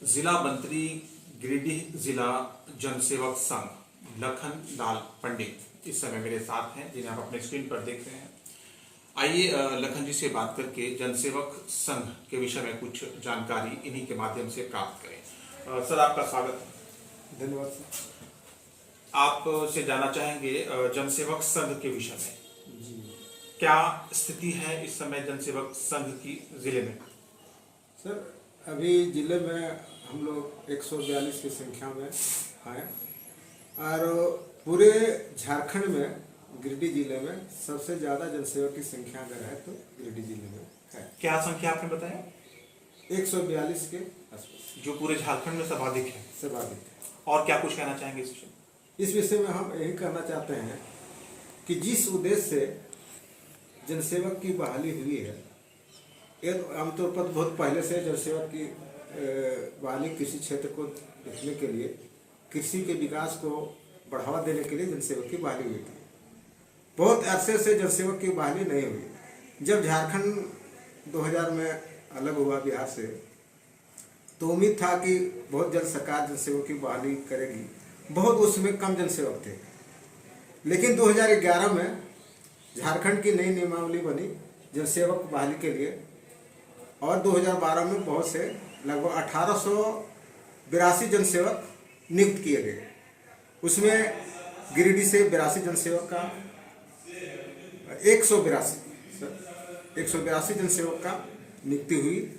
जिला मंत्री गिरिडीह जिला जनसेवक संघ लखन लाल पंडित इस समय मेरे साथ हैं, जिन्हें आप अपने स्क्रीन पर देख रहे हैं। आइए लखन जी से बात करके जनसेवक संघ के विषय में कुछ जानकारी इन्हीं के माध्यम से प्राप्त करें। सर, आपका स्वागत है। धन्यवाद सर। आपसे जानना चाहेंगे जनसेवक संघ के विषय में जी क्या स्थिति है इस समय जनसेवक संघ की जिले में? सर, अभी जिले में हम लोग 142 की संख्या में हैं और पूरे झारखंड में गिरिडीह जिले में सबसे ज़्यादा जनसेवक की संख्या अगर है तो गिरिडीह जिले में है। क्या संख्या आपने बताया? 142 के आसपास, जो पूरे झारखंड में सर्वाधिक है। सर्वाधिक है। और क्या कुछ कहना चाहेंगे इस विषय में? इस विषय में हम यही कहना चाहते हैं कि जिस उद्देश्य से जनसेवक की बहाली हुई है, ये आमतौर पर बहुत पहले से जनसेवक की बहाली कृषि क्षेत्र को देखने के लिए, कृषि के विकास को बढ़ावा देने के लिए जनसेवक की बहाली हुई थी। बहुत अरसे से जनसेवक की बहाली नहीं हुई। जब झारखंड 2000 में अलग हुआ बिहार से, तो उम्मीद था कि बहुत जल्द सरकार जनसेवक की बहाली करेगी। बहुत उसमें कम जनसेवक थे, लेकिन 2011 में झारखंड की नई नियमावली बनी जनसेवक बहाली के लिए और 2012 में बहुत से लगभग 1882 जनसेवक नियुक्त किए गए। उसमें गिरिडीह से 82 जनसेवक का 182 जनसेवक का नियुक्ति हुई।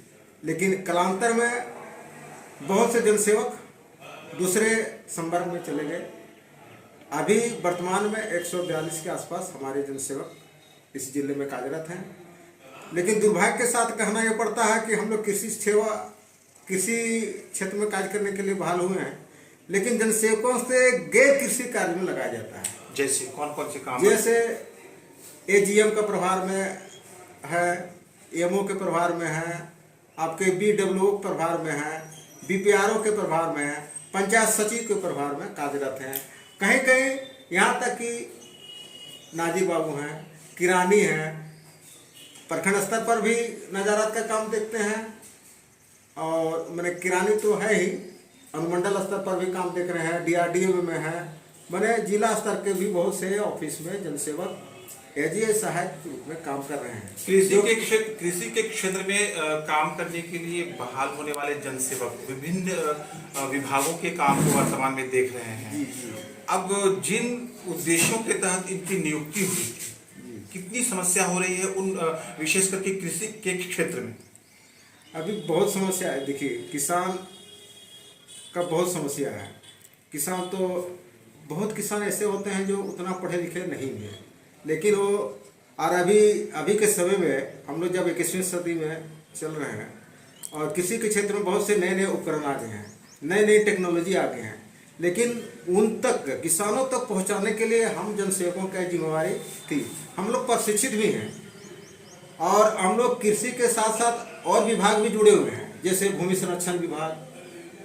लेकिन कालांतर में बहुत से जनसेवक दूसरे संवर्ग में चले गए। अभी वर्तमान में 142 के आसपास हमारे जनसेवक इस जिले में कार्यरत हैं। लेकिन दुर्भाग्य के साथ कहना यह पड़ता है कि हम लोग कृषि क्षेत्र में कार्य करने के लिए बहाल हुए हैं, लेकिन जनसेवकों से गैर कृषि कार्य में लगाया जाता है। जैसे कौन कौन से काम? जैसे एजीएम का प्रभार में है, एमओ के प्रभार में है, आपके बीडब्ल्यूओ के प्रभार में है, बीपीआरओ के प्रभार में है, पंचायत सचिव के प्रभार में कार्यरत हैं। कहीं कहीं यहाँ तक कि नाजी बाबू हैं, किरानी हैं, प्रखंड स्तर पर भी नजारात का काम देखते हैं। और मैंने किरानी तो है ही, अनुमंडल स्तर पर भी काम देख रहे हैं, डीआरडीओ में है, मैंने जिला स्तर के भी बहुत से ऑफिस में जनसेवक एजीए सहायक के रूप में काम कर रहे हैं। कृषि के क्षेत्र में काम करने के लिए बहाल होने वाले जनसेवक विभिन्न विभागों के काम को वर्तमान में देख रहे हैं। अब जिन उद्देश्यों के तहत इनकी नियुक्ति हुई थी, कितनी समस्या हो रही है उन विशेष करके कृषि के क्षेत्र में? अभी बहुत समस्या है। देखिए, किसान का बहुत समस्या है। किसान तो बहुत किसान ऐसे होते हैं जो उतना पढ़े लिखे नहीं हैं, लेकिन वो और अभी के समय में हम लोग जब 21वीं सदी में चल रहे हैं और कृषि के क्षेत्र में बहुत से नए नए उपकरण आ गए हैं, नई नई टेक्नोलॉजी आ गए हैं, लेकिन उन तक किसानों तक पहुंचाने के लिए हम जनसेवकों की जिम्मेवारी थी। हम लोग प्रशिक्षित भी हैं और हम लोग कृषि के साथ साथ और विभाग भी जुड़े हुए हैं, जैसे भूमि संरक्षण विभाग,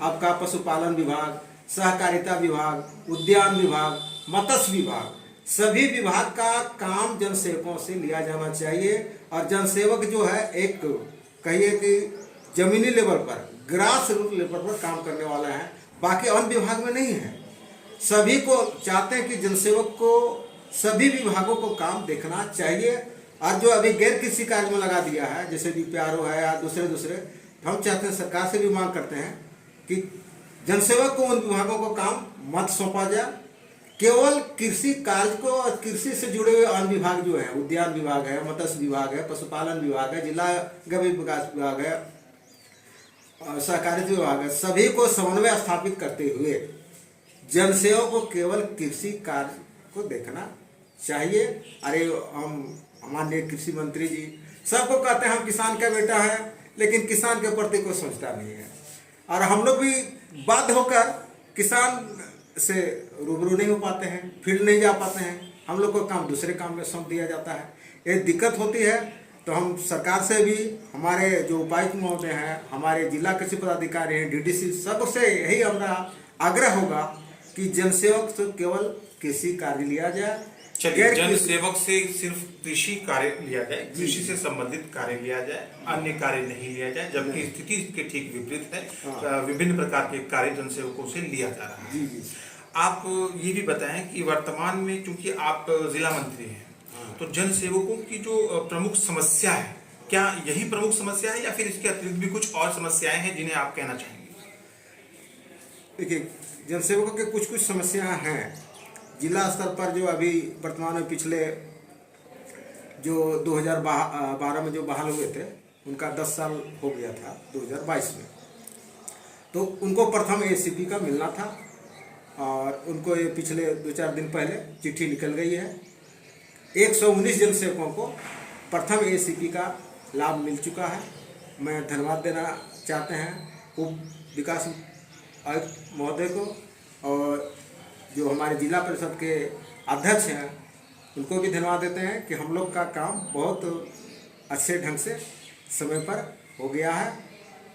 आपका पशुपालन विभाग, सहकारिता विभाग, उद्यान विभाग, मत्स्य विभाग। सभी विभाग का काम जनसेवकों से लिया जाना चाहिए। और जनसेवक जो है, एक कहिए कि जमीनी लेवल पर, ग्रास रूट लेवल पर काम करने वाला है, बाकी अन्य विभाग में नहीं है। सभी को चाहते हैं कि जनसेवक को सभी विभागों को काम देखना चाहिए। और जो अभी गैर कृषि कार्य में लगा दिया है, जैसे बीपीआरओ है या दूसरे, हम चाहते हैं, सरकार से भी मांग करते हैं कि जनसेवक को उन विभागों को काम मत सौंपा जाए। केवल कृषि कार्य को और कृषि से जुड़े हुए अन्य विभाग जो है, उद्यान विभाग है, मत्स्य विभाग है, पशुपालन विभाग है, जिला गव्य विकास विभाग है, सहकारिता विभाग है, सभी को समन्वय स्थापित करते हुए जनसेवक को केवल कृषि कार्य को देखना चाहिए। अरे हम माननीय कृषि मंत्री जी सबको कहते हैं हम किसान का बेटा है, लेकिन किसान के प्रति कोई सोचता नहीं है। और हम लोग भी बाध्य होकर किसान से रूबरू नहीं हो पाते हैं, फील्ड नहीं जा पाते हैं। हम लोग को काम दूसरे काम में सौंप दिया जाता है। ये दिक्कत होती है। तो हम सरकार से भी, हमारे जो उपायुक्त महोदय हैं, हमारे जिला कृषि पदाधिकारी हैं, डीडीसी, सबसे यही हमारा आग्रह होगा कि जनसेवक से केवल कृषि कार्य लिया जाए। चलिए, जन सेवक से सिर्फ कृषि कार्य लिया जाए, कृषि से संबंधित कार्य लिया जाए, अन्य कार्य नहीं लिया जाए, जबकि स्थिति इसके ठीक विपरीत है। हाँ। विभिन्न प्रकार के कार्य जन सेवकों से लिया जा रहा है। जी जी। आप ये भी बताएं कि वर्तमान में चूंकि आप जिला मंत्री हैं, तो जन सेवकों की जो प्रमुख समस्या है, क्या यही प्रमुख समस्या है या फिर इसके अतिरिक्त भी कुछ और समस्याएं हैं जिन्हें आप कहना चाहेंगे? देखिए, जनसेवकों के कुछ कुछ समस्याएं हैं। जिला स्तर पर जो अभी वर्तमान में पिछले जो 2012 में जो बहाल हुए थे, उनका 10 साल हो गया था 2022 में, तो उनको प्रथम एसीपी का मिलना था और उनको ये पिछले 2-4 दिन पहले चिट्ठी निकल गई है। 119 जनसेवकों को प्रथम एसीपी का लाभ मिल चुका है। मैं धन्यवाद देना चाहते हैं उप विकास आयुक्त महोदय को, और जो हमारे जिला परिषद के अध्यक्ष हैं उनको भी धन्यवाद देते हैं कि हम लोग का काम बहुत अच्छे ढंग से समय पर हो गया है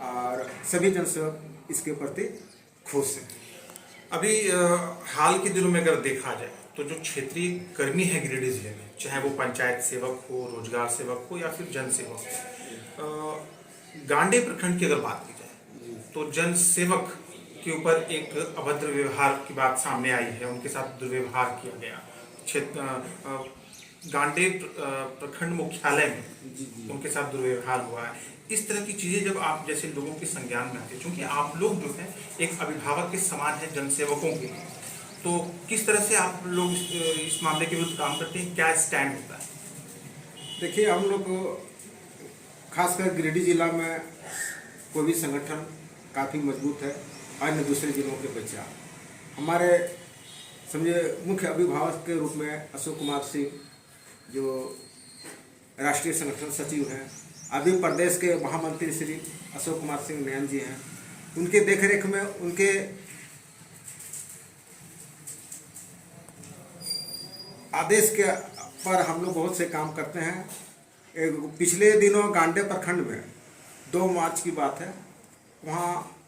और सभी जनसेवक इसके प्रति खुश हैं। अभी हाल के दिनों में अगर देखा जाए तो जो क्षेत्रीय कर्मी है गिरिडीह जिले में, चाहे वो पंचायत सेवक हो, रोजगार सेवक हो या फिर जन सेवक हो, गांडे प्रखंड की अगर बात की जाए तो जन सेवक के ऊपर एक अभद्र व्यवहार की बात सामने आई है, उनके साथ दुर्व्यवहार किया गया। गांडे प्रखंड मुख्यालय में उनके साथ दुर्व्यवहार हुआ है। इस तरह की चीजें जब आप जैसे लोगों के संज्ञान में आती है, क्योंकि आप लोग जो है एक अभिभावक के समान है जनसेवकों के, तो किस तरह से आप लोग इस मामले के विरुद्ध काम करते हैं, क्या स्टैंड होता है? देखिए, हम लोग खासकर गिरिडीह जिला में कोई भी संगठन काफ़ी मजबूत है अन्य दूसरे जिलों के बच्चा। हमारे समझे मुख्य अभिभावक के रूप में अशोक कुमार सिंह जो राष्ट्रीय संगठन सचिव हैं, अभी प्रदेश के महामंत्री श्री अशोक कुमार सिंह नयन जी हैं, उनके देखरेख में उनके आदेश के पर हम लोग बहुत से काम करते हैं। पिछले दिनों गांडे प्रखंड में 2 मार्च की बात है, वहाँ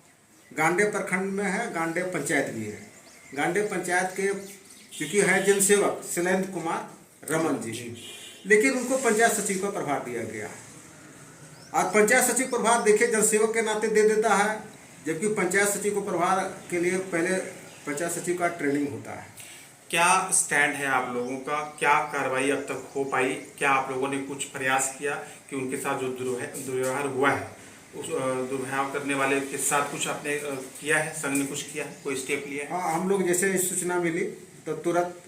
गांडे प्रखंड में है, गांडे पंचायत भी है। गांडे पंचायत के चूँकि है जनसेवक शैलेंद्र कुमार रमन जी, लेकिन उनको पंचायत सचिव का प्रभार दिया गया है। और पंचायत सचिव प्रभार देखिए जनसेवक के नाते दे देता है, जबकि पंचायत सचिव को प्रभार के लिए पहले पंचायत सचिव का ट्रेनिंग होता है। क्या स्टैंड है आप लोगों का? क्या कार्रवाई अब तक हो पाई? क्या आप लोगों ने कुछ प्रयास किया कि उनके साथ जो दुर्व्यवहार हुआ है, उस दुर्व्यवहार करने वाले के साथ कुछ आपने किया है, संघ ने कुछ किया है, कोई स्टेप लिया है? हाँ, हम लोग जैसे सूचना मिली तो तुरंत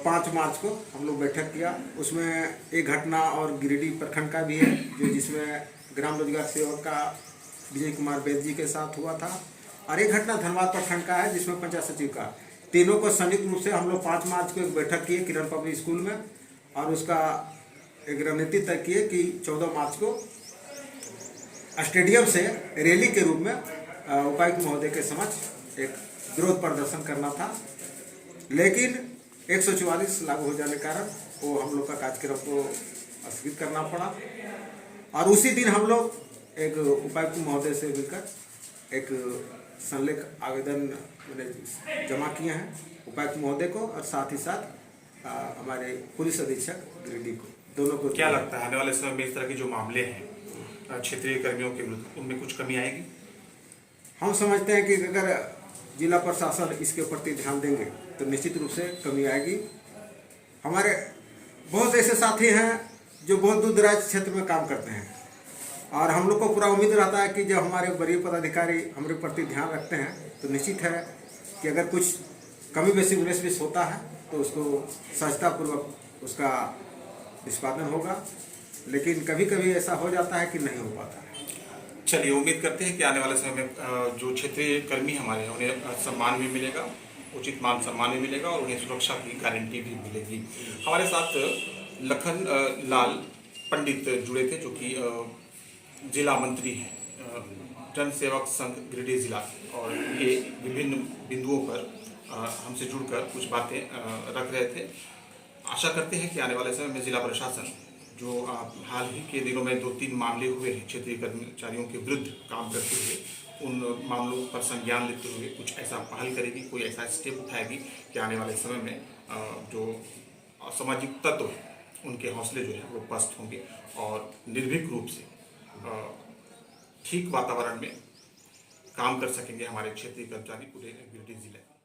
5 मार्च को हम लोग बैठक किया। उसमें एक घटना और गिरिडीह प्रखंड का भी है, जो जिसमें ग्राम रोजगार सेवक का विजय कुमार वैद्य जी के साथ हुआ था, और एक घटना धनबाद प्रखंड का है जिसमें पंचायत सचिव का। तीनों को संयुक्त रूप से हम लोग 5 मार्च को एक बैठक किए किरण पब्लिक स्कूल में, और उसका एक रणनीति तय किए कि 14 मार्च को स्टेडियम से रैली के रूप में उपायुक्त महोदय के समक्ष एक विरोध प्रदर्शन करना था। लेकिन 144 लागू हो जाने के कारण वो हम लोग का कार्यक्रम को स्थगित करना पड़ा, और उसी दिन हम लोग एक उपायुक्त महोदय से मिलकर एक संलेख आवेदन जमा किए हैं उपायुक्त महोदय को, और साथ ही साथ हमारे पुलिस अधीक्षक गिरिडीह को, दोनों को। क्या लगता है आने वाले समय में इस तरह के जो मामले हैं क्षेत्रीय कर्मियों के विरुद्ध, उनमें कुछ कमी आएगी? हम समझते हैं कि अगर जिला प्रशासन इसके प्रति ध्यान देंगे तो निश्चित रूप से कमी आएगी। हमारे बहुत ऐसे साथी हैं जो बहुत दूर दराज क्षेत्र में काम करते हैं, और हम लोग को पूरा उम्मीद रहता है कि जब हमारे वरीय पदाधिकारी हमारे प्रति ध्यान रखते हैं तो निश्चित है कि अगर कुछ कमी बेसी 19-20 होता है तो उसको सहजतापूर्वक उसका निष्पादन होगा, लेकिन कभी कभी ऐसा हो जाता है कि नहीं हो पाता है। चलिए, उम्मीद करते हैं कि आने वाले समय में जो क्षेत्रीय कर्मी हमारे हैं उन्हें सम्मान भी मिलेगा, उचित मान सम्मान भी मिलेगा, और उन्हें सुरक्षा की गारंटी भी मिलेगी। हमारे साथ लखन लाल पंडित जुड़े थे, जो कि जिला मंत्री हैं जन सेवक संघ गिरिडीह जिला, और ये विभिन्न बिंदुओं पर हमसे जुड़कर कुछ बातें रख रहे थे। आशा करते हैं कि आने वाले समय में जिला प्रशासन जो हाल ही के दिनों में 2-3 मामले हुए हैं क्षेत्रीय कर्मचारियों के विरुद्ध काम करते हुए, उन मामलों पर संज्ञान लेते हुए कुछ ऐसा पहल करेगी, कोई ऐसा स्टेप उठाएगी कि आने वाले समय में जो सामाजिक तत्व हैं उनके हौसले जो हैं वो पस्त होंगे और निर्भीक रूप से ठीक वातावरण में काम कर सकेंगे हमारे क्षेत्रीय कर्मचारी पूरे गिरिडीह जिले में।